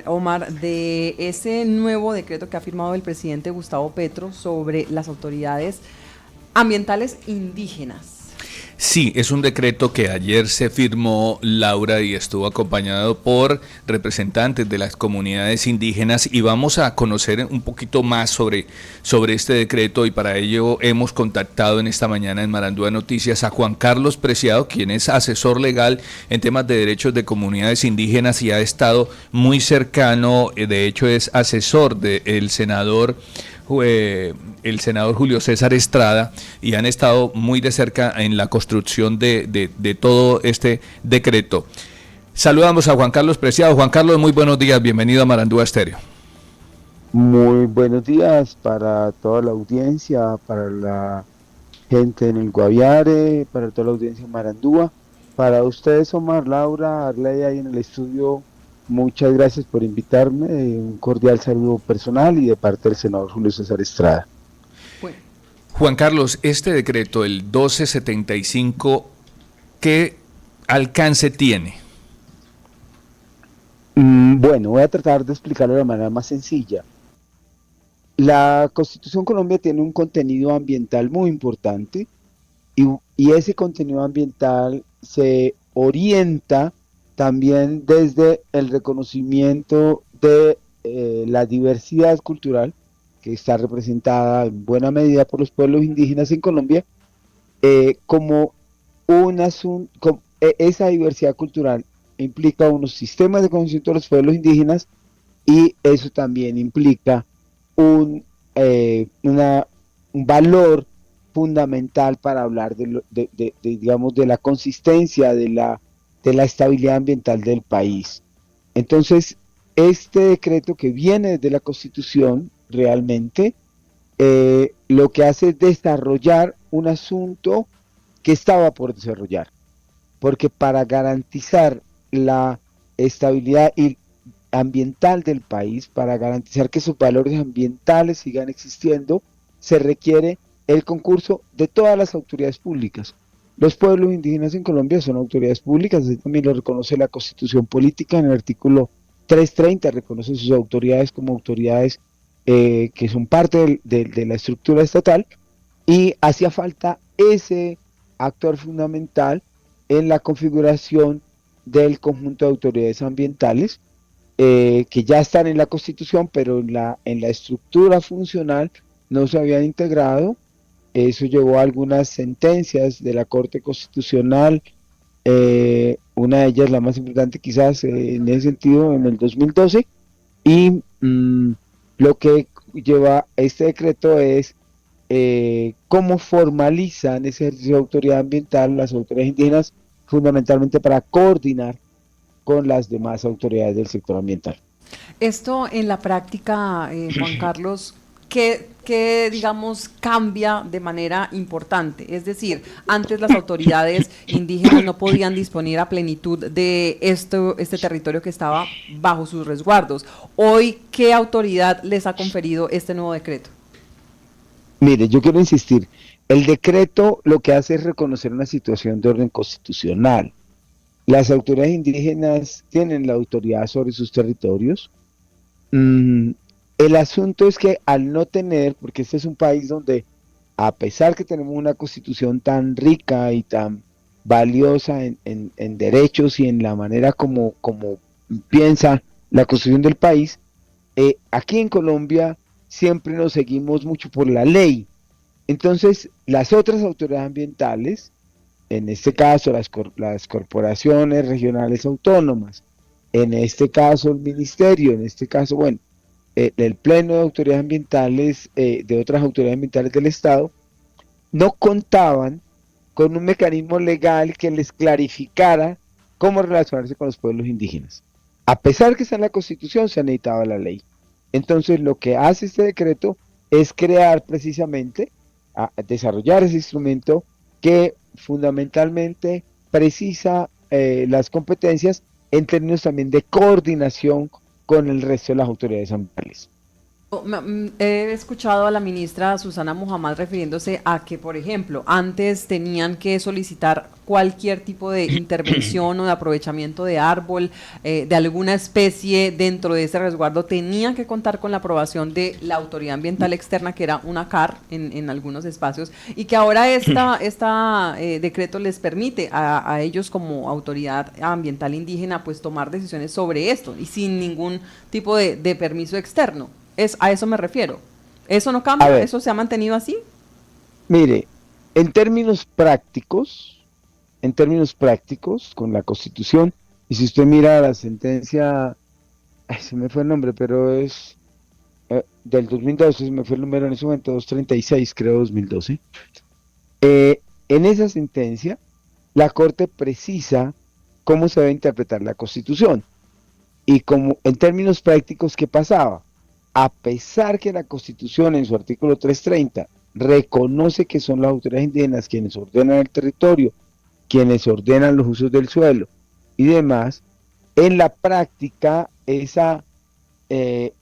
Omar, de ese nuevo decreto que ha firmado el presidente Gustavo Petro sobre las autoridades ambientales indígenas. Sí, es un decreto que ayer se firmó, Laura, y estuvo acompañado por representantes de las comunidades indígenas y vamos a conocer un poquito más sobre este decreto y para ello hemos contactado en esta mañana en Marandúa Noticias a Juan Carlos Preciado, quien es asesor legal en temas de derechos de comunidades indígenas y ha estado muy cercano, de hecho es asesor del senador el senador Julio César Estrada y han estado muy de cerca en la construcción de todo este decreto. Saludamos a Juan Carlos Preciado. Juan Carlos, muy buenos días, bienvenido a Marandúa Estéreo. Muy buenos días para toda la audiencia, para la gente en el Guaviare, para toda la audiencia en Marandúa, para ustedes, Omar, Laura, Arley, ahí en el estudio. Muchas gracias por invitarme. Un cordial saludo personal y de parte del senador Julio César Estrada. Bueno, Juan Carlos, este decreto, el 1275, ¿qué alcance tiene? Bueno, voy a tratar de explicarlo de la manera más sencilla. La Constitución Colombia tiene un contenido ambiental muy importante y, y ese contenido ambiental se orienta también desde el reconocimiento de la diversidad cultural que está representada en buena medida por los pueblos indígenas en Colombia, como un asunto, esa diversidad cultural implica unos sistemas de conocimiento de los pueblos indígenas y eso también implica un, una, un valor fundamental para hablar digamos, de la consistencia, de la estabilidad ambiental del país. Entonces, este decreto que viene de la Constitución realmente lo que hace es desarrollar un asunto que estaba por desarrollar, porque para garantizar la estabilidad ambiental del país, para garantizar que sus valores ambientales sigan existiendo, se requiere el concurso de todas las autoridades públicas. Los pueblos indígenas en Colombia son autoridades públicas, así también lo reconoce la Constitución Política en el artículo 330, reconoce sus autoridades como autoridades que son parte de la estructura estatal, y hacía falta ese actor fundamental en la configuración del conjunto de autoridades ambientales que ya están en la Constitución, pero en la estructura funcional no se habían integrado. Eso llevó a algunas sentencias de la Corte Constitucional, una de ellas la más importante quizás en ese sentido en el 2012, y lo que lleva este decreto es cómo formalizan ese ejercicio de autoridad ambiental las autoridades indígenas, fundamentalmente para coordinar con las demás autoridades del sector ambiental. esto en la práctica, Juan Carlos, digamos, cambia de manera importante? Es decir, antes las autoridades indígenas no podían disponer a plenitud de este territorio que estaba bajo sus resguardos. Hoy, ¿qué autoridad les ha conferido este nuevo decreto? Mire, yo quiero insistir, el decreto lo que hace es reconocer una situación de orden constitucional. Las autoridades indígenas tienen la autoridad sobre sus territorios. Mm, el asunto es que al no tener, porque este es un país donde a pesar que tenemos una constitución tan rica y tan valiosa en derechos y en la manera como piensa la constitución del país, aquí en Colombia siempre nos seguimos mucho por la ley. Entonces, las otras autoridades ambientales, en este caso las corporaciones regionales autónomas, en este caso el ministerio, en este caso, bueno, el pleno de autoridades ambientales, de otras autoridades ambientales del Estado, no contaban con un mecanismo legal que les clarificara cómo relacionarse con los pueblos indígenas. A pesar que está en la Constitución, se necesitaba la ley. Entonces, lo que hace este decreto es crear precisamente, desarrollar ese instrumento que fundamentalmente precisa las competencias en términos también de coordinación con el resto de las autoridades ambientales. He escuchado a la ministra Susana Muhammad refiriéndose a que, por ejemplo, antes tenían que solicitar cualquier tipo de intervención o de aprovechamiento de árbol, de alguna especie dentro de ese resguardo, tenían que contar con la aprobación de la autoridad ambiental externa, que era una CAR en algunos espacios, y que ahora esta decreto les permite a ellos como autoridad ambiental indígena pues tomar decisiones sobre esto y sin ningún tipo de permiso externo. A eso me refiero. ¿Eso no A cambia? ver, ¿Eso se ha mantenido así? mire, en términos prácticos, con la Constitución, y si usted mira la sentencia, ay, se me fue el nombre, pero es del 2012, se me fue el número en ese momento, 236, creo, 2012. En esa sentencia, la Corte precisa cómo se debe interpretar la Constitución. Y como en términos prácticos, ¿qué pasaba? A pesar que la Constitución en su artículo 330 reconoce que son las autoridades indígenas quienes ordenan el territorio, quienes ordenan los usos del suelo y demás, en la práctica eh,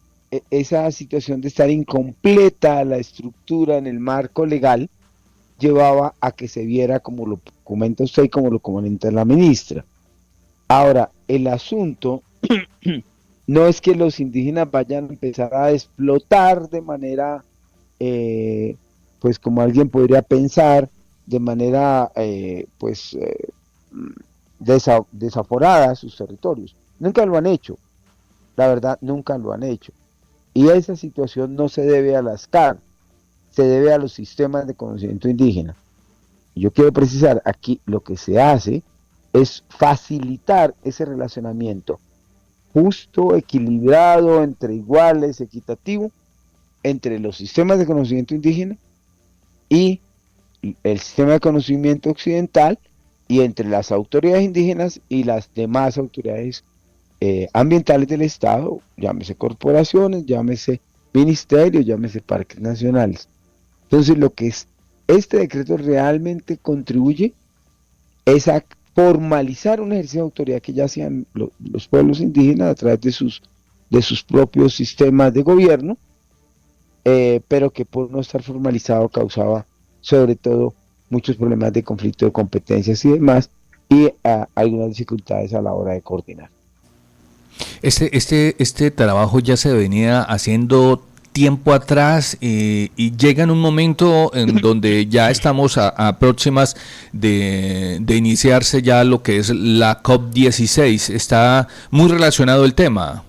esa situación de estar incompleta la estructura en el marco legal llevaba a que se viera como lo comenta usted y como lo comenta la ministra. Ahora, el asunto no es que los indígenas vayan a empezar a explotar de manera, eh, pues como alguien podría pensar, de manera, desaforada sus territorios. Nunca lo han hecho, la verdad, nunca lo han hecho. Y esa situación no se debe a las CAR, se debe a los sistemas de conocimiento indígena. Yo quiero precisar, aquí lo que se hace es facilitar ese relacionamiento justo, equilibrado, entre iguales, equitativo, entre los sistemas de conocimiento indígena y el sistema de conocimiento occidental y entre las autoridades indígenas y las demás autoridades ambientales del Estado, llámese corporaciones, llámese ministerios, llámese parques nacionales. Entonces, lo que este decreto realmente contribuye es a formalizar un ejercicio de autoridad que ya hacían los pueblos indígenas a través de sus propios sistemas de gobierno, pero que por no estar formalizado causaba sobre todo muchos problemas de conflicto de competencias y demás, y algunas dificultades a la hora de coordinar. Este trabajo ya se venía haciendo tiempo atrás y llega en un momento en donde ya estamos a próximas de iniciarse ya lo que es la COP16. Está muy relacionado el tema.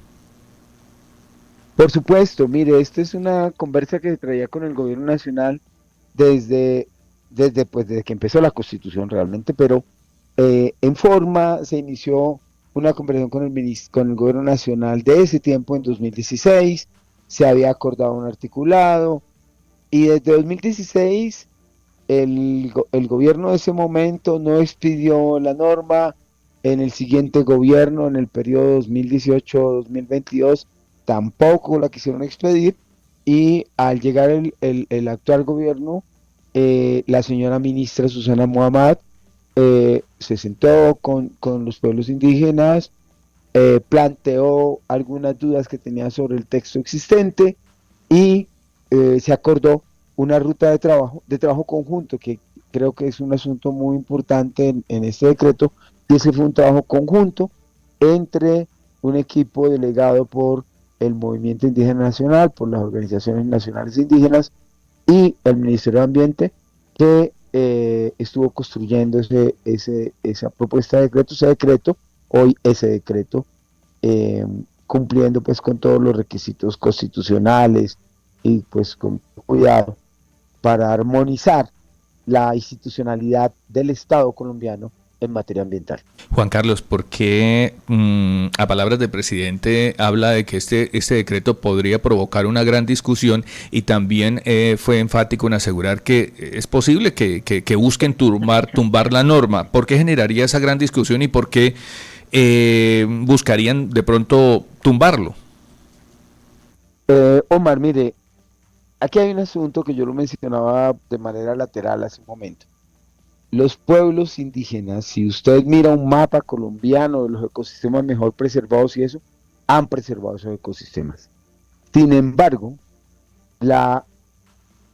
Por supuesto, mire, esta es una conversa que se traía con el gobierno nacional desde, desde que empezó la Constitución realmente, pero en forma se inició una conversación con el gobierno nacional de ese tiempo, en 2016, se había acordado un articulado, y desde 2016 el gobierno de ese momento no expidió la norma. En el siguiente gobierno, en el periodo 2018-2022, tampoco la quisieron expedir, y al llegar el actual gobierno, la señora ministra Susana Muhammad se sentó con los pueblos indígenas, planteó algunas dudas que tenía sobre el texto existente y se acordó una ruta de trabajo conjunto, que creo que es un asunto muy importante en este decreto, y ese fue un trabajo conjunto entre un equipo delegado por el Movimiento Indígena Nacional, por las organizaciones nacionales indígenas y el Ministerio de Ambiente, que estuvo construyendo esa propuesta de decreto, ese decreto, hoy ese decreto, cumpliendo pues con todos los requisitos constitucionales y pues con cuidado para armonizar la institucionalidad del Estado colombiano en materia ambiental. Juan Carlos, ¿por qué a palabras del presidente habla de que este decreto podría provocar una gran discusión y también fue enfático en asegurar que es posible que busquen tumbar la norma? ¿Por qué generaría esa gran discusión y por qué buscarían de pronto tumbarlo? Omar, mire, aquí hay un asunto que yo lo mencionaba de manera lateral hace un momento. Los pueblos indígenas, si usted mira un mapa colombiano de los ecosistemas mejor preservados y eso, han preservado esos ecosistemas. Sin embargo, la,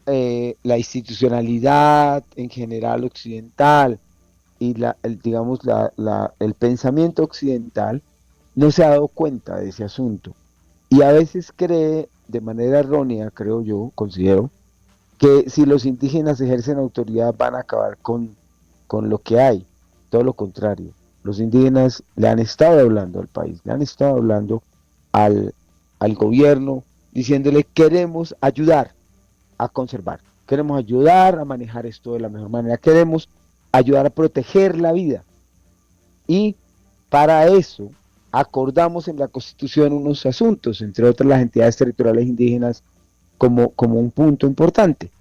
la institucionalidad en general occidental y digamos, el pensamiento occidental no se ha dado cuenta de ese asunto. Y a veces cree, de manera errónea, creo yo, considero, que si los indígenas ejercen autoridad van a acabar con lo que hay. Todo lo contrario. Los indígenas le han estado hablando al país, le han estado hablando al, al gobierno, diciéndole queremos ayudar a conservar, queremos ayudar a manejar esto de la mejor manera, queremos ayudar a proteger la vida. Y para eso acordamos en la Constitución unos asuntos, entre otras las entidades territoriales indígenas como un punto importante.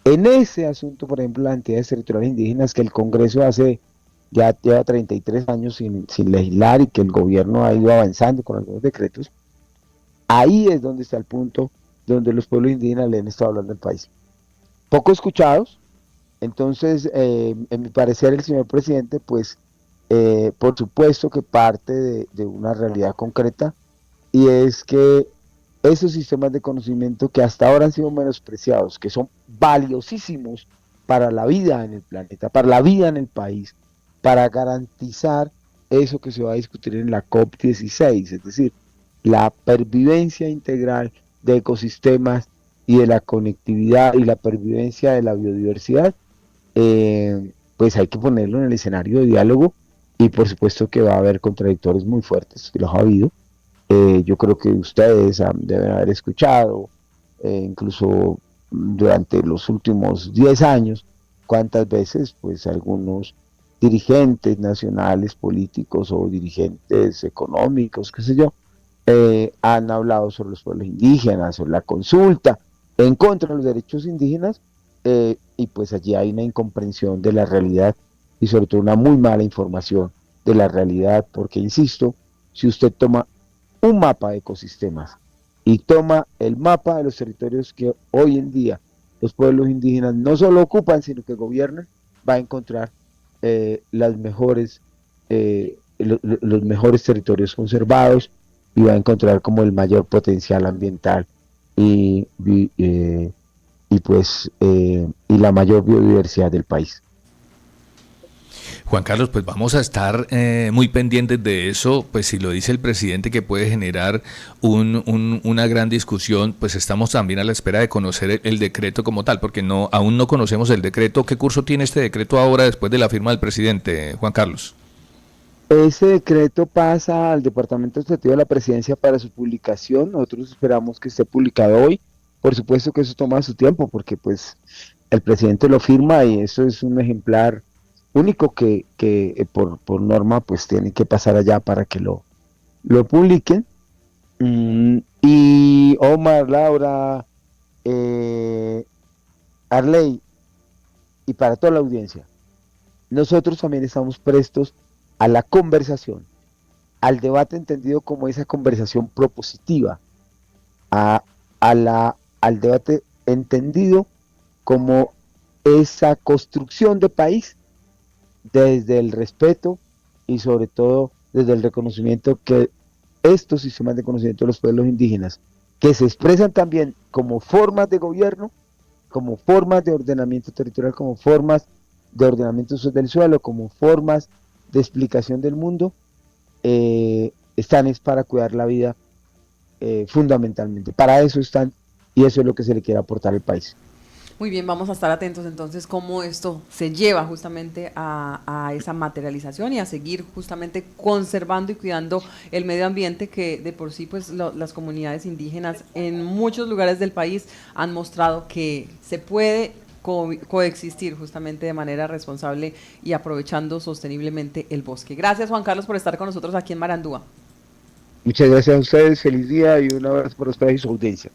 En ese asunto, por ejemplo, las entidades territoriales indígenas que el Congreso hace ya lleva 33 años sin legislar y que el gobierno ha ido avanzando con algunos decretos, ahí es donde está el punto donde los pueblos indígenas le han estado hablando al país. Poco escuchados, entonces, en mi parecer, el señor presidente, pues, por supuesto que parte de una realidad concreta, y es que esos sistemas de conocimiento que hasta ahora han sido menospreciados, que son valiosísimos para la vida en el planeta, para la vida en el país, para garantizar eso que se va a discutir en la COP16, es decir, la pervivencia integral de ecosistemas y de la conectividad y la pervivencia de la biodiversidad, pues hay que ponerlo en el escenario de diálogo y por supuesto que va a haber contradictores muy fuertes, que los ha habido. Yo creo que ustedes deben haber escuchado, incluso durante los últimos 10 años, cuántas veces pues algunos dirigentes nacionales políticos o dirigentes económicos, qué sé yo, han hablado sobre los pueblos indígenas, sobre la consulta en contra de los derechos indígenas, y pues allí hay una incomprensión de la realidad y sobre todo una muy mala información de la realidad, porque insisto, si usted toma un mapa de ecosistemas y toma el mapa de los territorios que hoy en día los pueblos indígenas no solo ocupan, sino que gobiernan, va a encontrar las mejores, los mejores territorios conservados y va a encontrar como el mayor potencial ambiental y, y la mayor biodiversidad del país. Juan Carlos, pues vamos a estar muy pendientes de eso, pues si lo dice el presidente que puede generar una gran discusión, pues estamos también a la espera de conocer el decreto como tal, porque aún no conocemos el decreto. ¿Qué curso tiene este decreto ahora después de la firma del presidente, Juan Carlos? Ese decreto pasa al Departamento Administrativo de la Presidencia para su publicación. Nosotros esperamos que esté publicado hoy. Por supuesto que eso toma su tiempo porque pues el presidente lo firma y eso es un ejemplar único que por norma pues tiene que pasar allá para que lo publiquen. Y Omar, Laura, Arley y para toda la audiencia, nosotros también estamos prestos a la conversación, al debate entendido como esa conversación propositiva, a, al debate entendido como esa construcción de país desde el respeto y sobre todo desde el reconocimiento que estos sistemas de conocimiento de los pueblos indígenas, que se expresan también como formas de gobierno, como formas de ordenamiento territorial, como formas de ordenamiento del suelo, como formas de explicación del mundo, están es para cuidar la vida fundamentalmente. Para eso están y eso es lo que se le quiere aportar al país. Muy bien, vamos a estar atentos entonces cómo esto se lleva justamente a esa materialización y a seguir justamente conservando y cuidando el medio ambiente que de por sí pues las comunidades indígenas en muchos lugares del país han mostrado que se puede coexistir justamente de manera responsable y aprovechando sosteniblemente el bosque. Gracias Juan Carlos por estar con nosotros aquí en Marandúa. Muchas gracias a ustedes, feliz día y un abrazo para ustedes y su audiencia.